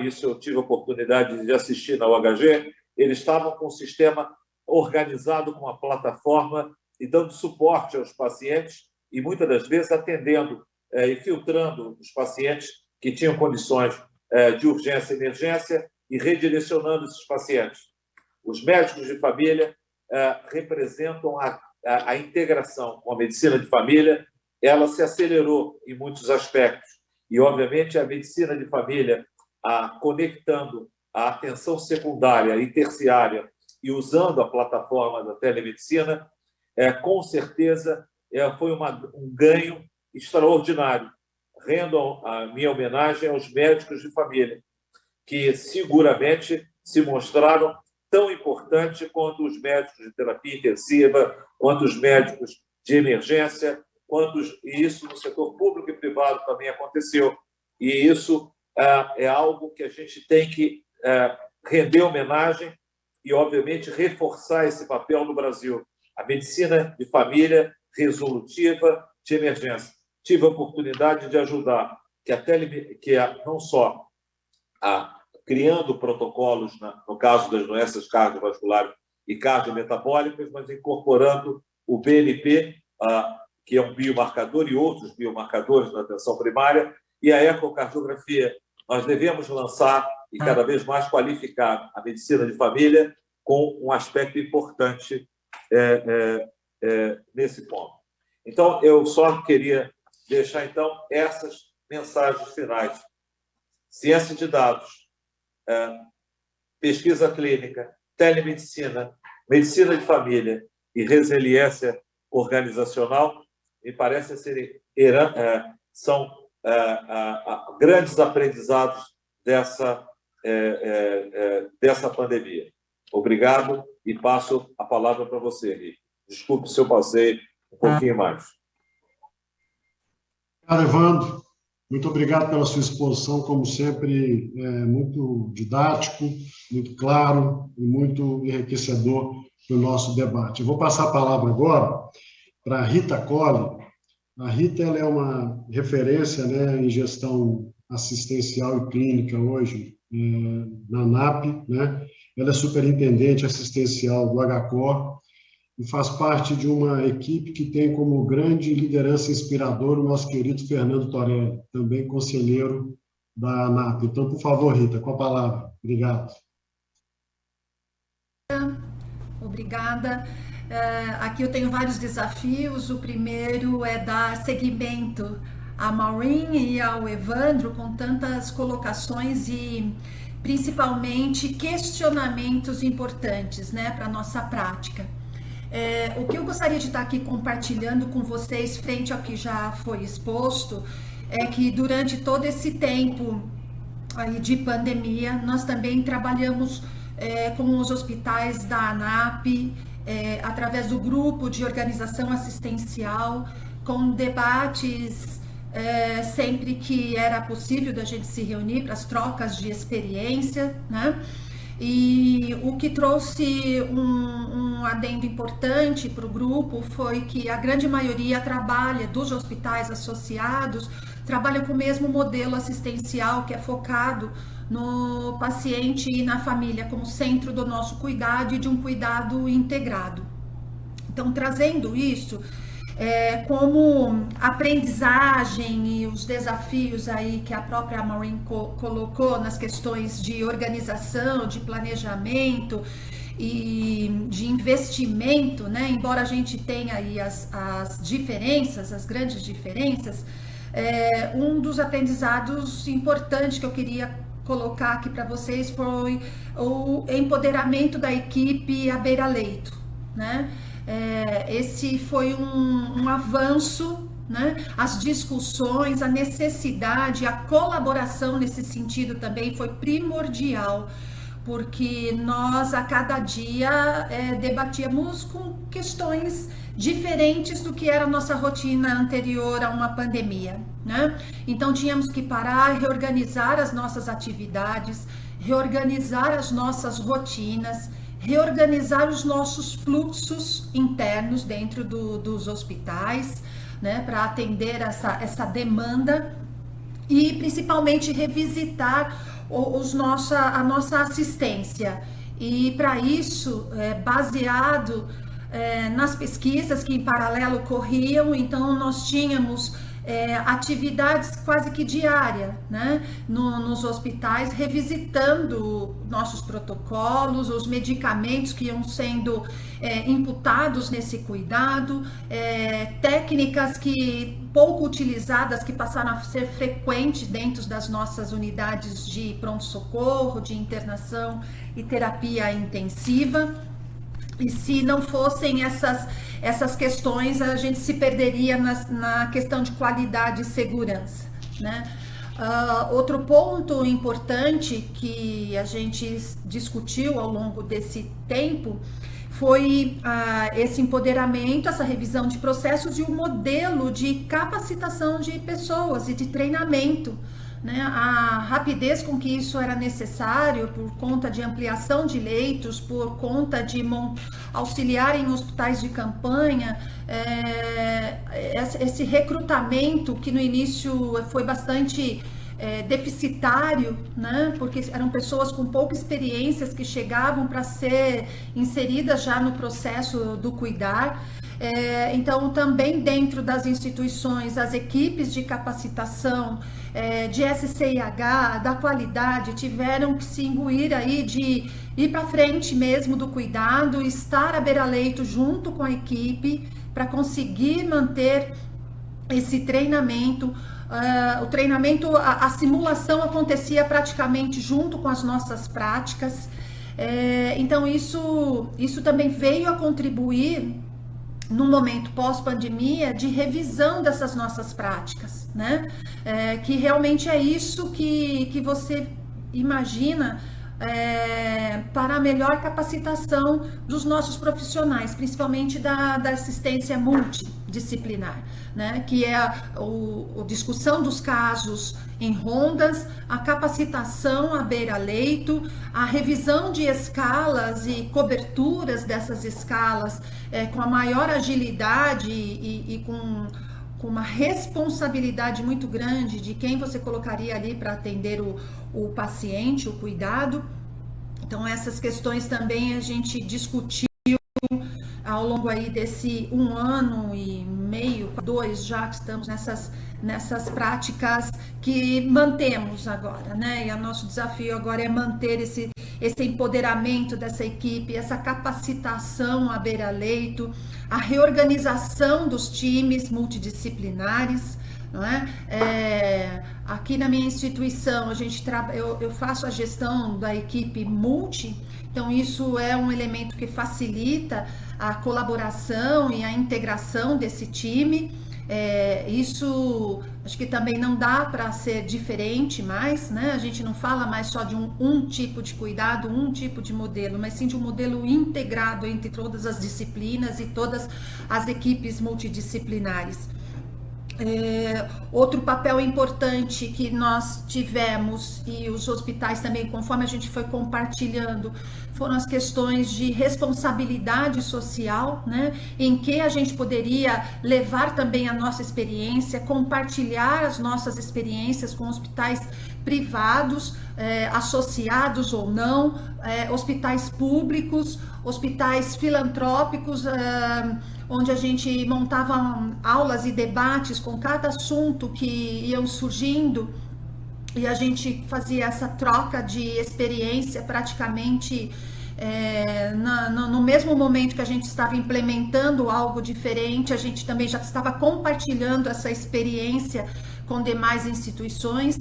isso eu tive a oportunidade de assistir na UHG, eles estavam com um sistema organizado com uma plataforma e dando suporte aos pacientes e, muitas das vezes, atendendo e filtrando os pacientes que tinham condições de urgência e emergência e redirecionando esses pacientes. Os médicos de família representam a integração com a medicina de família. Ela se acelerou em muitos aspectos e, obviamente, a medicina de família, conectando a atenção secundária e terciária e usando a plataforma da telemedicina, com certeza foi um ganho extraordinário. Rendo a minha homenagem aos médicos de família, que seguramente se mostraram tão importantes quanto os médicos de terapia intensiva, quanto os médicos de emergência, e isso no setor público e privado também aconteceu. E isso é algo que a gente tem que render homenagem e, obviamente, reforçar esse papel no Brasil. A medicina de família resolutiva de emergência. Tive a oportunidade de ajudar, não só criando protocolos no caso das doenças cardiovasculares e cardiometabólicas, mas incorporando o BNP, que é um biomarcador, e outros biomarcadores na atenção primária, e a ecocardiografia. Nós devemos lançar e cada vez mais qualificar a medicina de família com um aspecto importante nesse ponto. Então, eu só queria deixar, então, essas mensagens finais. Ciência de dados, pesquisa clínica, telemedicina, medicina de família e resiliência organizacional, me parece são grandes aprendizados dessa pandemia. Obrigado e passo a palavra para você, Henrique. Desculpe se eu passei um pouquinho mais. Obrigado, Evandro. Muito obrigado pela sua exposição, como sempre, muito didático, muito claro e muito enriquecedor para o nosso debate. Eu vou passar a palavra agora para a Rita Colli. A Rita ela é uma referência, né, em gestão assistencial e clínica hoje na ANAP, né? Ela é superintendente assistencial do HCOR e faz parte de uma equipe que tem como grande liderança inspiradora o nosso querido Fernando Torelli, também conselheiro da ANAP. Então, por favor, Rita, com a palavra. Obrigado. Obrigada. Aqui eu tenho vários desafios. O primeiro é dar seguimento a Maureen e ao Evandro com tantas colocações e principalmente questionamentos importantes, né, para a nossa prática. O que eu gostaria de estar aqui compartilhando com vocês frente ao que já foi exposto é que durante todo esse tempo aí de pandemia nós também trabalhamos com os hospitais da ANAP através do grupo de organização assistencial, com debates sempre que era possível da gente se reunir para as trocas de experiência, né? E o que trouxe um adendo importante para o grupo foi que a grande maioria dos hospitais associados trabalha com o mesmo modelo assistencial que é focado no paciente e na família como centro do nosso cuidado e de um cuidado integrado. Então, trazendo isso como aprendizagem e os desafios aí que a própria Maureen colocou nas questões de organização, de planejamento e de investimento, né? Embora a gente tenha aí as diferenças, as grandes diferenças, um dos aprendizados importantes que eu queria colocar aqui para vocês foi o empoderamento da equipe à beira-leito, né? Esse foi um avanço, né? As discussões, a necessidade, a colaboração nesse sentido também foi primordial, porque nós a cada dia debatíamos com questões diferentes do que era a nossa rotina anterior a uma pandemia, né? Então tínhamos que parar, reorganizar as nossas atividades, reorganizar as nossas rotinas, reorganizar os nossos fluxos internos dentro dos hospitais, né, para atender essa demanda e principalmente revisitar a nossa assistência. E para isso, baseado nas pesquisas que em paralelo corriam, então nós tínhamos atividades quase que diária, né, nos hospitais, revisitando nossos protocolos, os medicamentos que iam sendo imputados nesse cuidado, técnicas que pouco utilizadas, que passaram a ser frequentes dentro das nossas unidades de pronto-socorro, de internação e terapia intensiva. E se não fossem essas questões, a gente se perderia na questão de qualidade e segurança, né? Outro ponto importante que a gente discutiu ao longo desse tempo foi esse empoderamento, essa revisão de processos e o modelo de capacitação de pessoas e de treinamento, né? A rapidez com que isso era necessário por conta de ampliação de leitos, por conta de auxiliar em hospitais de campanha, esse recrutamento que no início foi bastante deficitário, né? Porque eram pessoas com pouca experiência que chegavam para ser inseridas já no processo do cuidar. Então, também dentro das instituições, as equipes de capacitação de SCIH, da qualidade, tiveram que se imbuir aí de ir para frente mesmo do cuidado, estar à beira-leito junto com a equipe para conseguir manter esse treinamento, o treinamento, a simulação acontecia praticamente junto com as nossas práticas. Então isso também veio a contribuir no momento pós-pandemia de revisão dessas nossas práticas, né? Que realmente é isso que você imagina para a melhor capacitação dos nossos profissionais, principalmente da assistência multidisciplinar, né? Que é a discussão dos casos em rondas, a capacitação à beira-leito, a revisão de escalas e coberturas dessas escalas com a maior agilidade e com uma responsabilidade muito grande de quem você colocaria ali para atender o paciente, o cuidado. Então essas questões também a gente discutiu ao longo aí desse 1 ano e meio, 2 já que estamos nessas práticas que mantemos agora, né? E o nosso desafio agora é manter esse empoderamento dessa equipe, essa capacitação à beira-leito, a reorganização dos times multidisciplinares, não é? Aqui na minha instituição eu faço a gestão da equipe multi, então isso é um elemento que facilita a colaboração e a integração desse time. Isso acho que também não dá para ser diferente mais, né? A gente não fala mais só de um tipo de cuidado, um tipo de modelo, mas sim de um modelo integrado entre todas as disciplinas e todas as equipes multidisciplinares. Outro papel importante que nós tivemos, e os hospitais também, conforme a gente foi compartilhando, foram as questões de responsabilidade social, né? Em que a gente poderia levar também a nossa experiência, compartilhar as nossas experiências com hospitais privados, associados ou não, hospitais públicos, hospitais filantrópicos, onde a gente montava aulas e debates com cada assunto que iam surgindo, e a gente fazia essa troca de experiência praticamente no mesmo momento que a gente estava implementando algo diferente, a gente também já estava compartilhando essa experiência com demais instituições.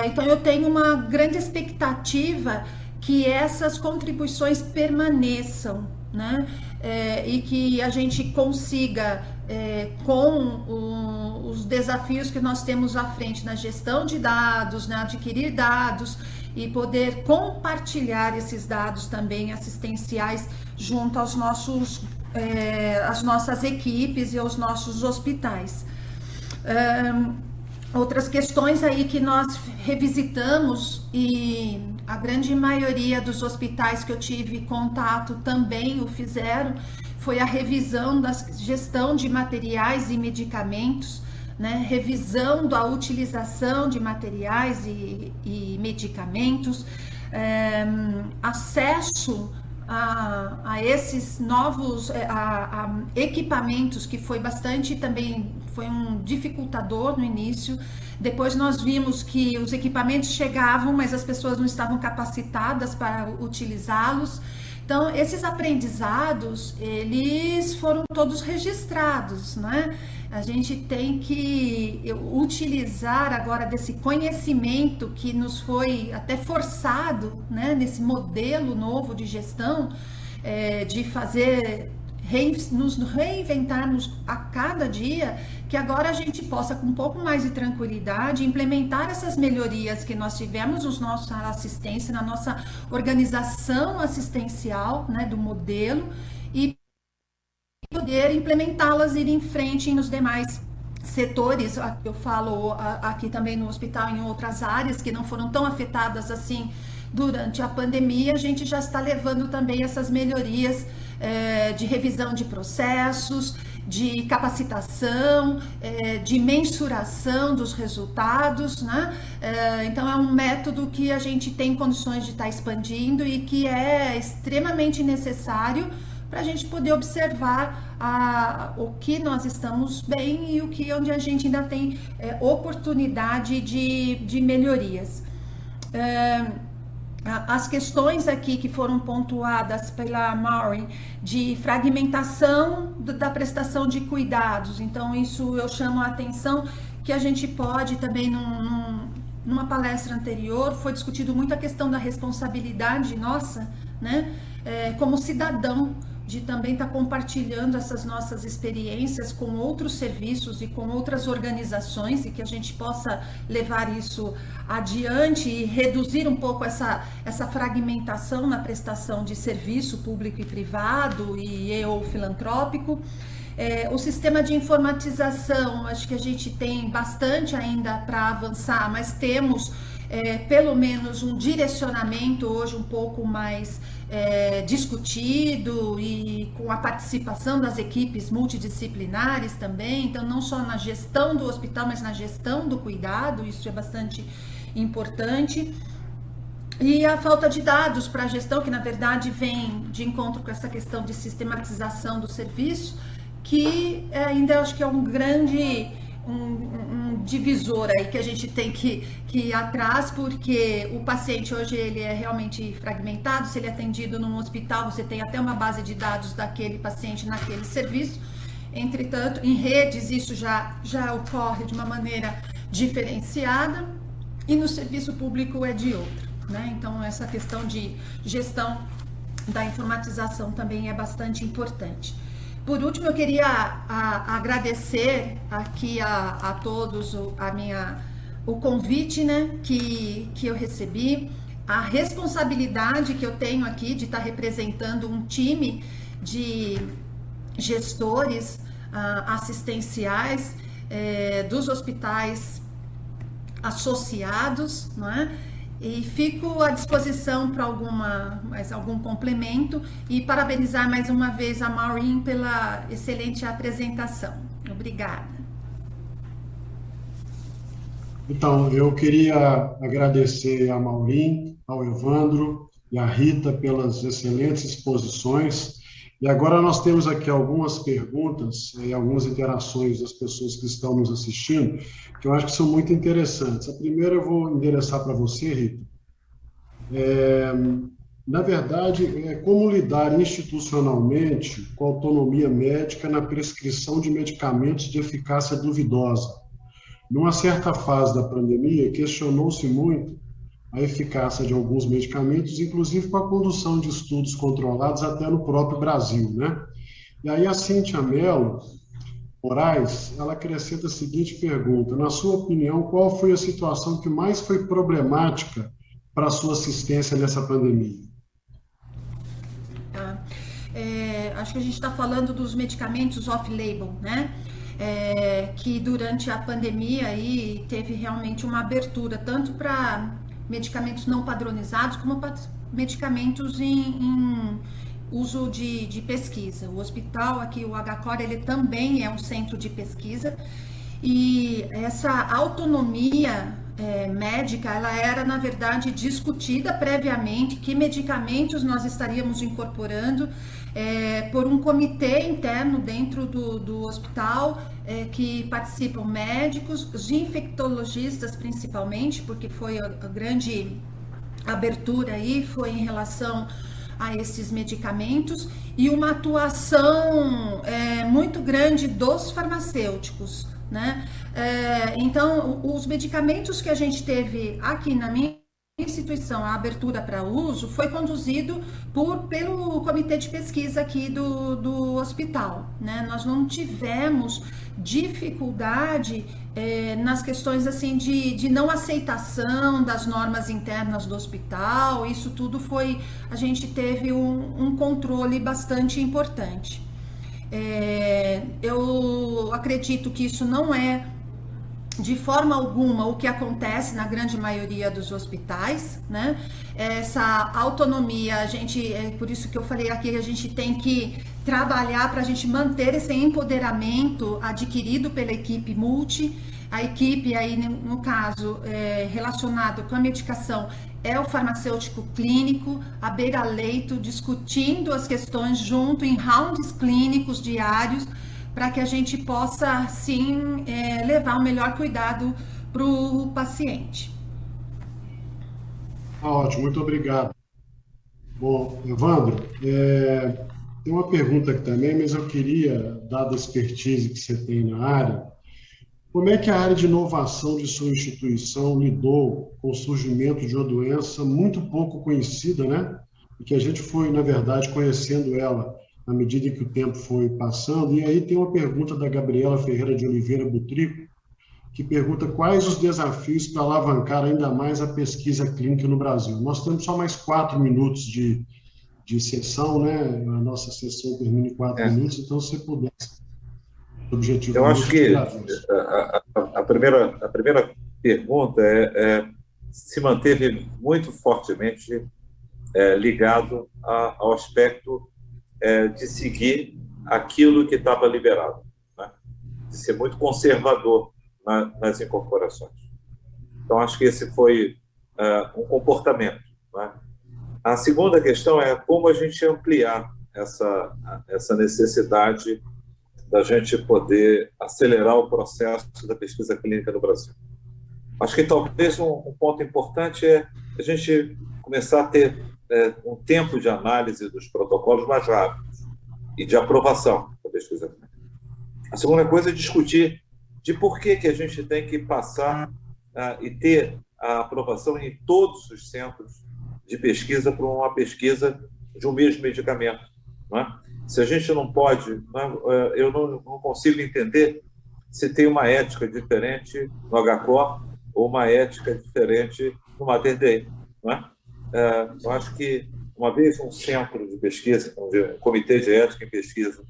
Então eu tenho uma grande expectativa que essas contribuições permaneçam, né? E que a gente consiga, com os desafios que nós temos à frente na gestão de dados, né, adquirir dados e poder compartilhar esses dados também assistenciais junto aos às nossas equipes e aos nossos hospitais. Outras questões aí que nós revisitamos, e a grande maioria dos hospitais que eu tive contato também o fizeram, foi a revisão da gestão de materiais e medicamentos, né? Revisão da utilização de materiais e medicamentos, acesso a esses novos equipamentos, que foi bastante também, foi um dificultador no início. Depois nós vimos que os equipamentos chegavam, mas as pessoas não estavam capacitadas para utilizá-los. Então, esses aprendizados, eles foram todos registrados, né? A gente tem que utilizar agora desse conhecimento que nos foi até forçado, né? Nesse modelo novo de gestão, de fazer, nos reinventarmos a cada dia, que agora a gente possa, com um pouco mais de tranquilidade, implementar essas melhorias que nós tivemos na nossa assistência, na nossa organização assistencial, né, do modelo, e poder implementá-las, ir em frente nos demais setores. Eu falo aqui também no hospital, em outras áreas que não foram tão afetadas assim durante a pandemia, a gente já está levando também essas melhorias de revisão de processos, de capacitação, de mensuração dos resultados, né? Então é um método que a gente tem condições de estar expandindo e que é extremamente necessário para a gente poder observar o que nós estamos bem e onde a gente ainda tem oportunidade de melhorias. As questões aqui que foram pontuadas pela Maureen de fragmentação da prestação de cuidados, então isso eu chamo a atenção que a gente pode também, numa palestra anterior, foi discutido muito a questão da responsabilidade nossa, né, como cidadão, de também estar compartilhando essas nossas experiências com outros serviços e com outras organizações, e que a gente possa levar isso adiante e reduzir um pouco essa fragmentação na prestação de serviço público e privado ou filantrópico. O sistema de informatização, acho que a gente tem bastante ainda para avançar, mas temos pelo menos um direcionamento hoje um pouco mais discutido e com a participação das equipes multidisciplinares também, então não só na gestão do hospital, mas na gestão do cuidado, isso é bastante importante. E a falta de dados para a gestão, que na verdade vem de encontro com essa questão de sistematização do serviço, que ainda acho que é um grande divisor aí que a gente tem que ir atrás, porque o paciente hoje ele é realmente fragmentado. Se ele é atendido num hospital, você tem até uma base de dados daquele paciente naquele serviço. Entretanto, em redes isso já ocorre de uma maneira diferenciada, e no serviço público é de outra, né? Então essa questão de gestão da informatização também é bastante importante. Por último, eu queria agradecer aqui a todos o convite, né, que eu recebi, a responsabilidade que eu tenho aqui de estar representando um time de gestores assistenciais dos hospitais associados, não é? E fico à disposição para mais algum complemento, e parabenizar mais uma vez a Maureen pela excelente apresentação. Obrigada. Então, eu queria agradecer a Maureen, ao Evandro e à Rita pelas excelentes exposições. E agora nós temos aqui algumas perguntas e algumas interações das pessoas que estão nos assistindo, que eu acho que são muito interessantes. A primeira eu vou endereçar para você, Rita. Na verdade, como lidar institucionalmente com a autonomia médica na prescrição de medicamentos de eficácia duvidosa? Numa certa fase da pandemia, questionou-se muito a eficácia de alguns medicamentos, inclusive com a condução de estudos controlados até no próprio Brasil, né? E aí a Cíntia Mello Moraes, ela acrescenta a seguinte pergunta: na sua opinião, qual foi a situação que mais foi problemática para a sua assistência nessa pandemia? Acho que a gente está falando dos medicamentos off-label, né? Que durante a pandemia aí teve realmente uma abertura, tanto para medicamentos não padronizados, como para medicamentos em uso de pesquisa. O hospital aqui, o HCOR, ele também é um centro de pesquisa, e essa autonomia médica, ela era, na verdade, discutida previamente, que medicamentos nós estaríamos incorporando por um comitê interno dentro do hospital, que participam médicos, os infectologistas principalmente, porque foi a grande abertura aí, foi em relação a esses medicamentos, e uma atuação muito grande dos farmacêuticos, né? Então, os medicamentos que a gente teve aqui na minha instituição, a abertura para uso, foi conduzido pelo comitê de pesquisa aqui do hospital, né? Nós não tivemos dificuldade nas questões assim de não aceitação das normas internas do hospital. Isso tudo a gente teve um controle bastante importante. Eu acredito que isso não é de forma alguma o que acontece na grande maioria dos hospitais, né? Essa autonomia, por isso que eu falei aqui, a gente tem que trabalhar para a gente manter esse empoderamento adquirido pela equipe multi. A equipe aí, no caso, relacionado com a medicação, é o farmacêutico clínico, à beira-leito, discutindo as questões junto em rounds clínicos diários, para que a gente possa, sim, levar o melhor cuidado para o paciente. Ótimo, muito obrigado. Bom, Evandro, tem uma pergunta aqui também, mas eu queria, dada a expertise que você tem na área, como é que a área de inovação de sua instituição lidou com o surgimento de uma doença muito pouco conhecida, né? E que a gente foi, na verdade, conhecendo ela à medida que o tempo foi passando. E aí tem uma pergunta da Gabriela Ferreira de Oliveira Butrico, que pergunta quais os desafios para alavancar ainda mais a pesquisa clínica no Brasil. Nós temos só mais 4 minutos de sessão, né? A nossa sessão termina em 4 minutos, então se pudesse. Objetivo. Eu acho que a primeira pergunta se manteve muito fortemente ligado ao aspecto de seguir aquilo que estava liberado, né? De ser muito conservador nas incorporações. Então, acho que esse foi um comportamento, né? A segunda questão é como a gente ampliar essa necessidade da gente poder acelerar o processo da pesquisa clínica no Brasil. Acho que talvez um ponto importante é a gente começar a ter um tempo de análise dos protocolos mais rápidos e de aprovação da pesquisa clínica. A segunda coisa é discutir de por que a gente tem que passar e ter a aprovação em todos os centros de pesquisa para uma pesquisa de um mesmo medicamento, não é? Se a gente não pode, eu não consigo entender se tem uma ética diferente no HCOR ou uma ética diferente no MaterDay, não é? Eu acho que, uma vez um centro de pesquisa, um comitê de ética em pesquisa,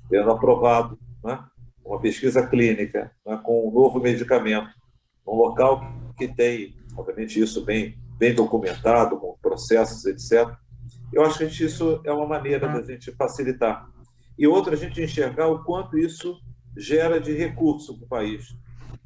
tendo aprovado, né, uma pesquisa clínica, né, com um novo medicamento, num local que tem, obviamente, isso bem documentado, com processos, etc., eu acho que isso é uma maneira da gente facilitar. E outra, a gente enxergar o quanto isso gera de recurso para o país,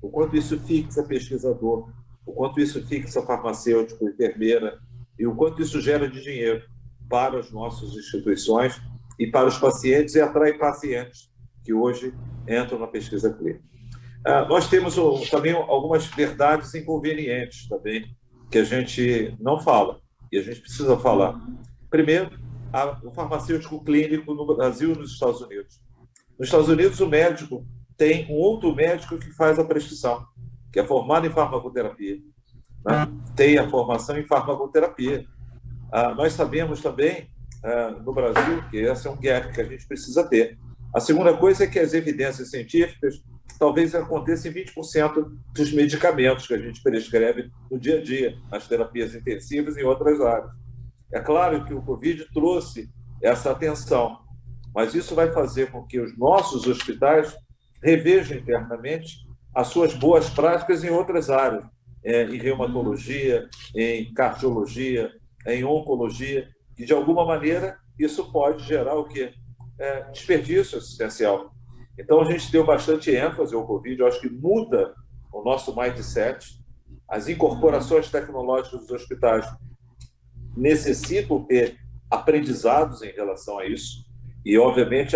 o quanto isso fixa pesquisador, o quanto isso fixa farmacêutico, enfermeira, e o quanto isso gera de dinheiro para as nossas instituições e para os pacientes, e atrai pacientes que hoje entram na pesquisa clínica. Nós temos também algumas verdades inconvenientes também, que a gente não fala, e a gente precisa falar. Primeiro, o farmacêutico clínico no Brasil e nos Estados Unidos. Nos Estados Unidos, o médico tem um outro médico que faz a prescrição, que é formado em farmacoterapia, né? Tem a formação em farmacoterapia. Nós sabemos também, no Brasil, que esse é um gap que a gente precisa ter. A segunda coisa é que as evidências científicas talvez aconteçam em 20% dos medicamentos que a gente prescreve no dia a dia, nas terapias intensivas e em outras áreas. É claro que o Covid trouxe essa atenção, mas isso vai fazer com que os nossos hospitais revejam internamente as suas boas práticas em outras áreas, em reumatologia, em cardiologia, em oncologia, e de alguma maneira isso pode gerar o quê? Desperdício assistencial. Então a gente deu bastante ênfase ao Covid, eu acho que muda o nosso mindset, as incorporações tecnológicas dos hospitais necessitam ter aprendizados em relação a isso, e obviamente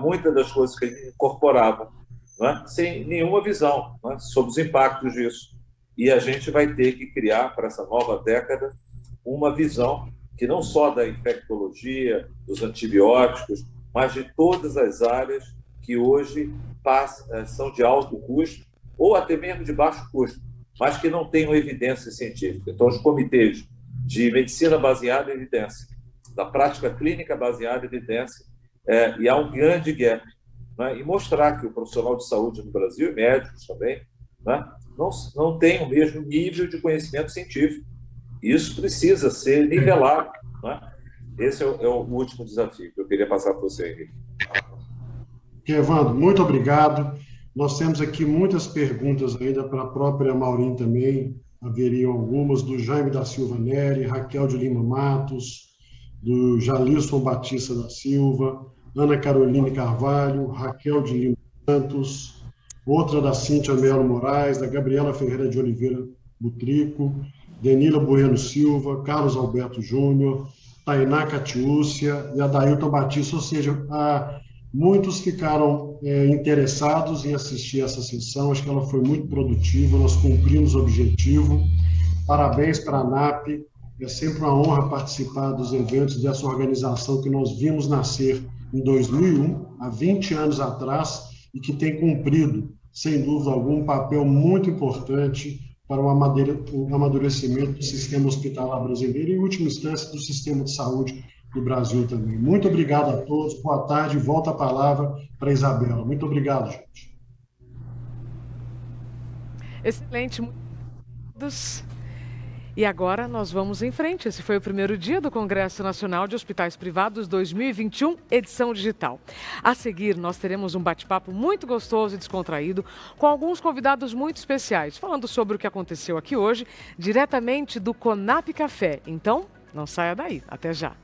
muitas das coisas que a gente incorporava, não é? Sem nenhuma visão, não é? Sobre os impactos disso, e a gente vai ter que criar para essa nova década uma visão que não só da infectologia, dos antibióticos, mas de todas as áreas que hoje são de alto custo ou até mesmo de baixo custo, mas que não tenham evidência científica. Então, os comitês de medicina baseada em evidência, da prática clínica baseada em evidência, e há um grande gap, né? E mostrar que o profissional de saúde no Brasil, e médicos também, né, não tem o mesmo nível de conhecimento científico. Isso precisa ser nivelado, né? Esse é o último desafio que eu queria passar para você, Henrique. Evandro, muito obrigado. Nós temos aqui muitas perguntas ainda para a própria Maureen também. Haveriam algumas do Jaime da Silva Neri, Raquel de Lima Matos, do Jalilson Batista da Silva, Ana Caroline Carvalho, Raquel de Lima Santos, outra da Cíntia Melo Moraes, da Gabriela Ferreira de Oliveira Butrico, Denila Bueno Silva, Carlos Alberto Júnior, Tainá Catiúcia e Adailton Batista, ou seja, muitos ficaram interessados em assistir essa sessão, acho que ela foi muito produtiva, nós cumprimos o objetivo, parabéns para a ANAP, é sempre uma honra participar dos eventos dessa organização que nós vimos nascer em 2001, há 20 anos atrás, e que tem cumprido sem dúvida alguma, um papel muito importante para o amadurecimento do sistema hospitalar brasileiro e, em última instância, do sistema de saúde do Brasil também. Muito obrigado a todos, boa tarde, volta a palavra para a Isabela. Muito obrigado, gente. Excelente. E agora nós vamos em frente. Esse foi o primeiro dia do Congresso Nacional de Hospitais Privados 2021, edição digital. A seguir, nós teremos um bate-papo muito gostoso e descontraído com alguns convidados muito especiais, falando sobre o que aconteceu aqui hoje, diretamente do Conap Café. Então, não saia daí. Até já.